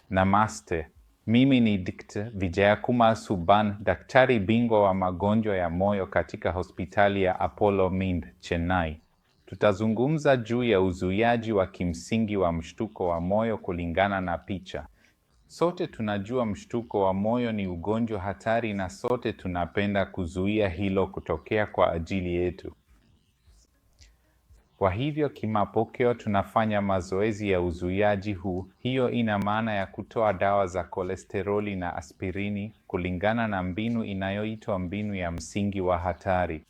Namaste. Mimi ni Dkt. Vijayakumar Subban, daktari bingwa wa magonjwa ya moyo katika hospitali ya Apollo Mind, Chennai. Tutazungumza juu ya uzuiaji wa kimsingi wa mshtuko wa moyo kulingana na picha. Sote tunajua mshtuko wa moyo ni ugonjwa hatari na sote tunapenda kuzuia hilo kutokea kwa ajili yetu. Kwa hivyo kimapokeo tunafanya mazoezi ya uzuiaji huu. Hiyo ina maana ya kutoa dawa za kolesteroli na aspirini kulingana na mbinu inayoitwa mbinu ya msingi wa hatari.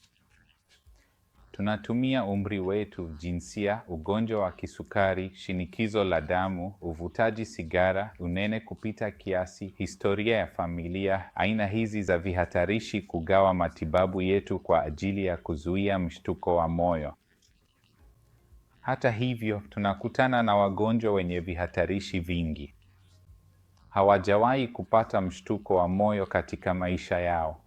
Tunatumia umri wetu, jinsia, ugonjwa wa kisukari, shinikizo la damu, uvutaji sigara, unene kupita kiasi, historia ya familia, aina hizi za vihatarishi kugawa matibabu yetu kwa ajili ya kuzuia mshtuko wa moyo. Hata hivyo, tunakutana na wagonjwa wenye vihatarishi vingi. Hawajawahi kupata mshtuko wa moyo katika maisha yao.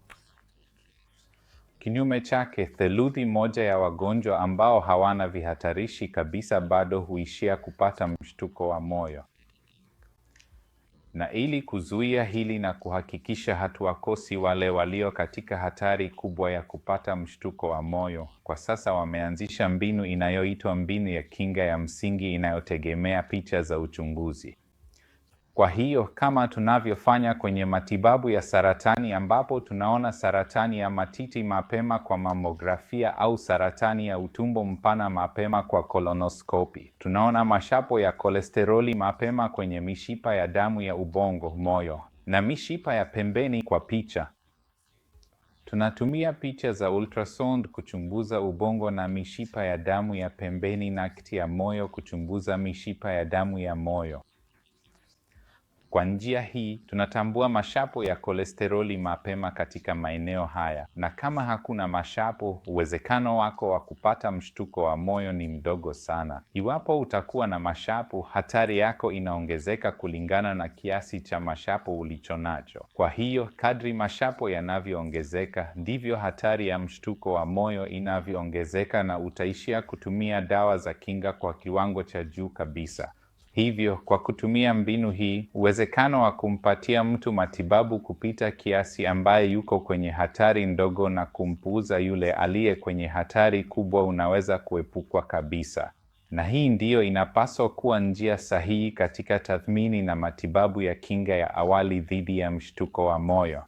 Kinyume chake, theluthi moja ya wagonjwa ambao hawana vihatarishi kabisa bado huishia kupata mshtuko wa moyo. Na ili kuzuia hili na kuhakikisha hatuwakosi wale walio katika hatari kubwa ya kupata mshtuko wa moyo, kwa sasa wameanzisha mbinu inayoitwa mbinu ya kinga ya msingi inayotegemea picha za uchunguzi. Kwa hiyo, kama tunavyofanya kwenye matibabu ya saratani ambapo tunaona saratani ya matiti mapema kwa mamografia au saratani ya utumbo mpana mapema kwa kolonoskopi, tunaona mashapo ya kolesteroli mapema kwenye mishipa ya damu ya ubongo, moyo, na mishipa ya pembeni kwa picha. Tunatumia picha za ultrasound kuchunguza ubongo na mishipa ya damu ya pembeni na kiti ya moyo kuchunguza mishipa ya damu ya moyo. Kwa njia hii, tunatambua mashapo ya kolesteroli mapema katika maeneo haya, na kama hakuna mashapo, uwezekano wako wa kupata mshtuko wa moyo ni mdogo sana. Iwapo utakuwa na mashapo, hatari yako inaongezeka kulingana na kiasi cha mashapo ulichonacho. Kwa hiyo, kadri mashapo yanavyoongezeka, ndivyo hatari ya mshtuko wa moyo inavyoongezeka na utaishia kutumia dawa za kinga kwa kiwango cha juu kabisa. Hivyo, kwa kutumia mbinu hii, uwezekano wa kumpatia mtu matibabu kupita kiasi ambaye yuko kwenye hatari ndogo na kumpuuza yule aliye kwenye hatari kubwa unaweza kuepukwa kabisa. Na hii ndiyo inapaswa kuwa njia sahihi katika tathmini na matibabu ya kinga ya awali dhidi ya mshtuko wa moyo.